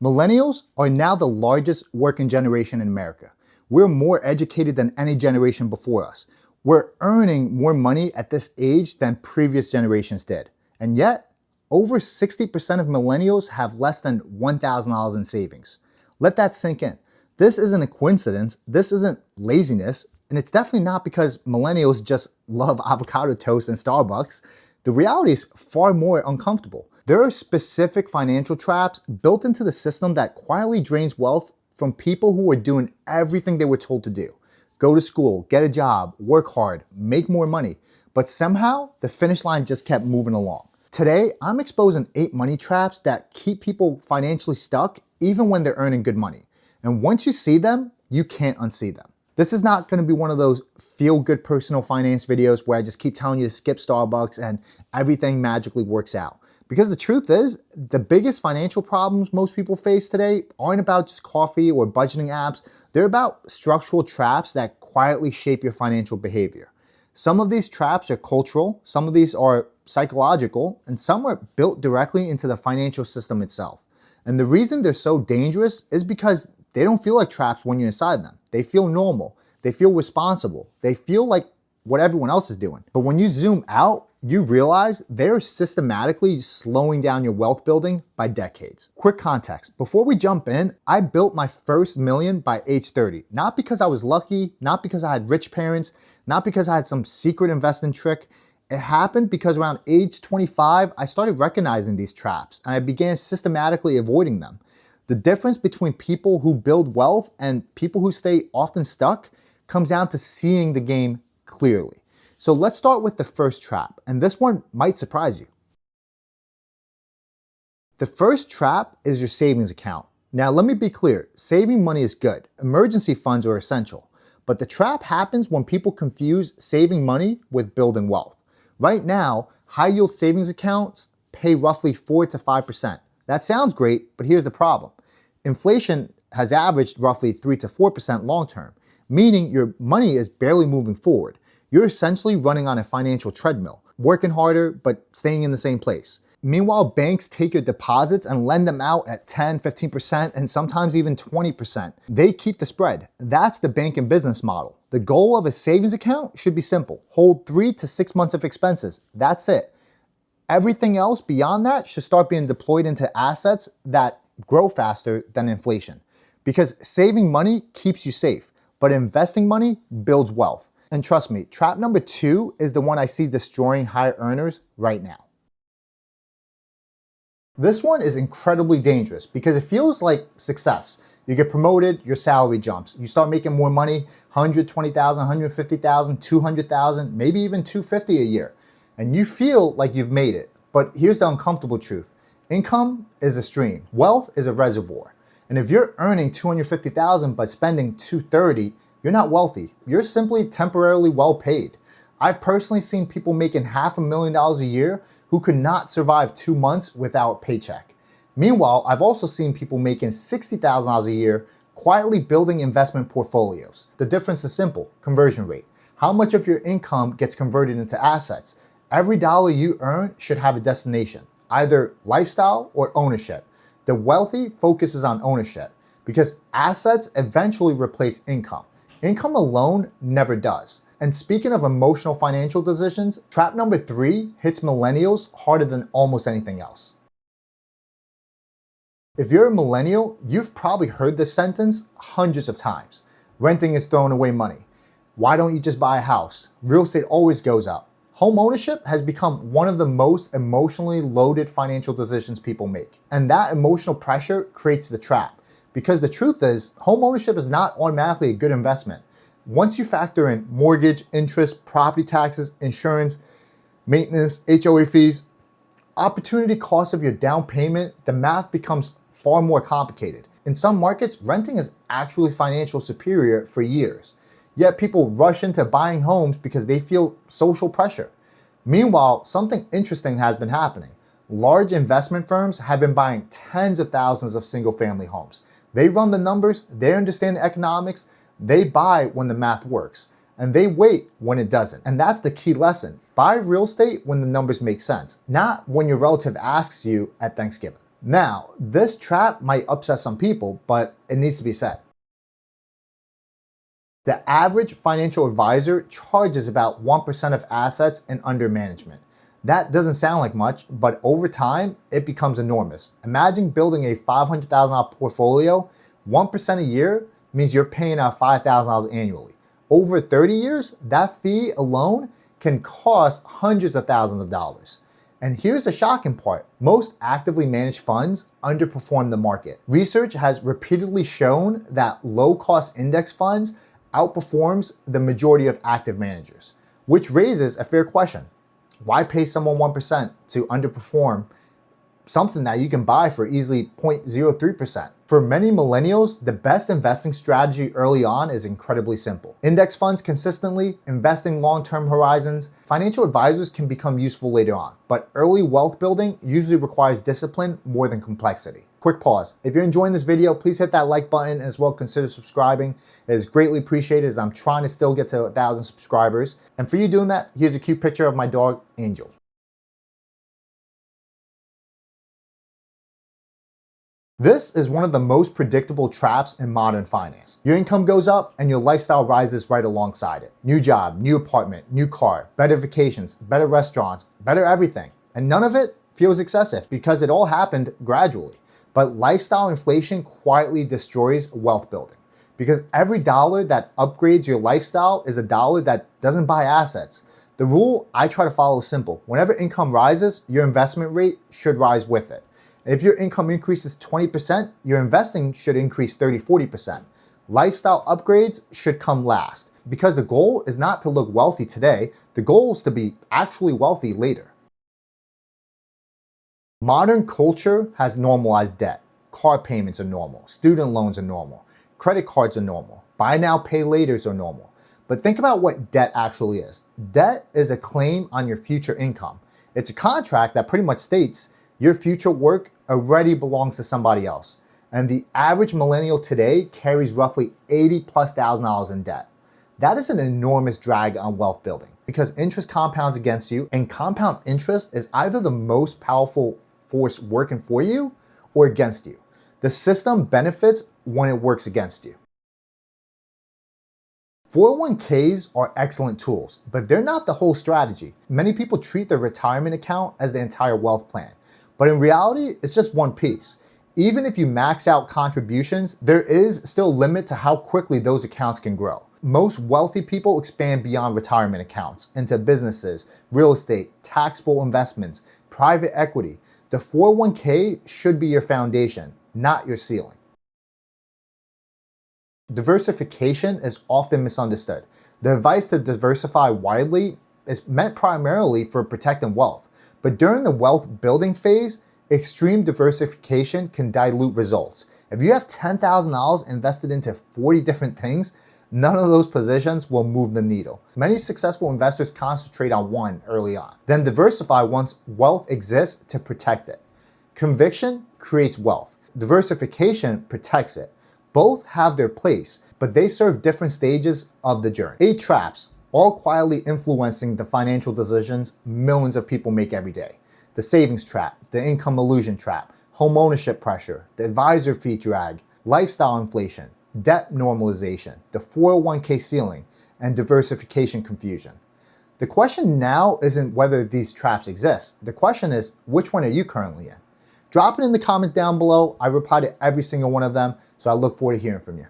Millennials are now the largest working generation in America. We're more educated than any generation before us. We're earning more money at this age than previous generations did. And yet, over 60% of millennials have less than $1,000 in savings. Let that sink in. This isn't a coincidence, this isn't laziness, and it's definitely not because millennials just love avocado toast and Starbucks. The reality is far more uncomfortable. There are specific financial traps built into the system that quietly drains wealth from people who are doing everything they were told to do. Go to school, get a job, work hard, make more money. But somehow, the finish line just kept moving along. Today, I'm exposing 8 money traps that keep people financially stuck even when they're earning good money. And once you see them, you can't unsee them. This is not going to be one of those feel-good personal finance videos where I just keep telling you to skip Starbucks and everything magically works out. Because the truth is, the biggest financial problems most people face today aren't about just coffee or budgeting apps. They're about structural traps that quietly shape your financial behavior. Some of these traps are cultural, some of these are psychological, and some are built directly into the financial system itself. And the reason they're so dangerous is because they don't feel like traps when you're inside them. They feel normal, they feel responsible, they feel like what everyone else is doing. But when you zoom out, you realize they're systematically slowing down your wealth building by decades. Quick context, before we jump in, I built my first million by age 30. Not because I was lucky, not because I had rich parents, not because I had some secret investing trick. It happened because around age 25, I started recognizing these traps and I began systematically avoiding them. The difference between people who build wealth and people who stay often stuck comes down to seeing the game clearly. So let's start with the first trap, and this one might surprise you. The first trap is your savings account. Now let me be clear, saving money is good. Emergency funds are essential. But the trap happens when people confuse saving money with building wealth. Right now, high yield savings accounts pay roughly 4 to 5%. That sounds great, but here's the problem. Inflation has averaged roughly 3 to 4% long term, meaning your money is barely moving forward. You're essentially running on a financial treadmill, working harder, but staying in the same place. Meanwhile, banks take your deposits and lend them out at 10, 15%, and sometimes even 20%. They keep the spread. That's the banking business model. The goal of a savings account should be simple. Hold 3 to 6 months of expenses. That's it. Everything else beyond that should start being deployed into assets that grow faster than inflation. Because saving money keeps you safe, but investing money builds wealth. And trust me, trap number 2 is the one I see destroying high earners right now. This one is incredibly dangerous because it feels like success. You get promoted, your salary jumps. You start making more money, 120,000, 150,000, 200,000, maybe even 250 a year. And you feel like you've made it. But here's the uncomfortable truth. Income is a stream. Wealth is a reservoir. And if you're earning 250,000 but spending 230, you're not wealthy. You're simply temporarily well paid. I've personally seen people making $500,000 a year who could not survive 2 months without a paycheck. Meanwhile, I've also seen people making $60,000 a year quietly building investment portfolios. The difference is simple, conversion rate. How much of your income gets converted into assets? Every dollar you earn should have a destination, either lifestyle or ownership. The wealthy focuses on ownership because assets eventually replace income. Income alone never does. And speaking of emotional financial decisions, trap number 3 hits millennials harder than almost anything else. If you're a millennial, you've probably heard this sentence hundreds of times. Renting is throwing away money. Why don't you just buy a house? Real estate always goes up. Homeownership has become one of the most emotionally loaded financial decisions people make. And that emotional pressure creates the trap. Because the truth is, homeownership is not automatically a good investment. Once you factor in mortgage, interest, property taxes, insurance, maintenance, HOA fees, opportunity cost of your down payment, the math becomes far more complicated. In some markets, renting is actually financially superior for years. Yet people rush into buying homes because they feel social pressure. Meanwhile, something interesting has been happening. Large investment firms have been buying tens of thousands of single-family homes. They run the numbers, they understand the economics, they buy when the math works, and they wait when it doesn't. And that's the key lesson. Buy real estate when the numbers make sense, not when your relative asks you at Thanksgiving. Now, this trap might upset some people, but it needs to be said. The average financial advisor charges about 1% of assets in under management. That doesn't sound like much, but over time, it becomes enormous. Imagine building a $500,000 portfolio. 1% a year means you're paying out $5,000 annually. Over 30 years, that fee alone can cost hundreds of thousands of dollars. And here's the shocking part. Most actively managed funds underperform the market. Research has repeatedly shown that low-cost index funds outperforms the majority of active managers, which raises a fair question. Why pay someone 1% to underperform something that you can buy for easily 0.03%? For many millennials, the best investing strategy early on is incredibly simple. Index funds consistently, investing long-term horizons. Financial advisors can become useful later on, but early wealth building usually requires discipline more than complexity. Quick pause. If you're enjoying this video, please hit that like button and as well consider subscribing. It is greatly appreciated as I'm trying to still get to 1,000 subscribers. And for you doing that, here's a cute picture of my dog, Angel. This is one of the most predictable traps in modern finance. Your income goes up and your lifestyle rises right alongside it. New job, new apartment, new car, better vacations, better restaurants, better everything. And none of it feels excessive because it all happened gradually. But lifestyle inflation quietly destroys wealth building because every dollar that upgrades your lifestyle is a dollar that doesn't buy assets. The rule I try to follow is simple. Whenever income rises, your investment rate should rise with it. If your income increases 20%, your investing should increase 30-40%. Lifestyle upgrades should come last because the goal is not to look wealthy today, the goal is to be actually wealthy later. Modern culture has normalized debt. Car payments are normal, student loans are normal, credit cards are normal, buy now, pay laters are normal. But think about what debt actually is. Debt is a claim on your future income. It's a contract that pretty much states your future work already belongs to somebody else. And the average millennial today carries roughly $80,000+ in debt. That is an enormous drag on wealth building because interest compounds against you, and compound interest is either the most powerful force working for you or against you. The system benefits when it works against you. 401ks are excellent tools, but they're not the whole strategy. Many people treat their retirement account as the entire wealth plan. But in reality, it's just one piece. Even if you max out contributions, there is still a limit to how quickly those accounts can grow. Most wealthy people expand beyond retirement accounts into businesses, real estate, taxable investments, private equity. The 401k should be your foundation, not your ceiling. Diversification is often misunderstood. The advice to diversify widely is meant primarily for protecting wealth. But during the wealth building phase, extreme diversification can dilute results. If you have $10,000 invested into 40 different things, none of those positions will move the needle. Many successful investors concentrate on one early on, then diversify once wealth exists to protect it. Conviction creates wealth. Diversification protects it. Both have their place, but they serve different stages of the journey. 8 traps, all quietly influencing the financial decisions millions of people make every day. The savings trap, the income illusion trap, homeownership pressure, the advisor fee drag, lifestyle inflation, debt normalization, the 401k ceiling, and diversification confusion. The question now isn't whether these traps exist. The question is, which one are you currently in? Drop it in the comments down below. I reply to every single one of them, so I look forward to hearing from you.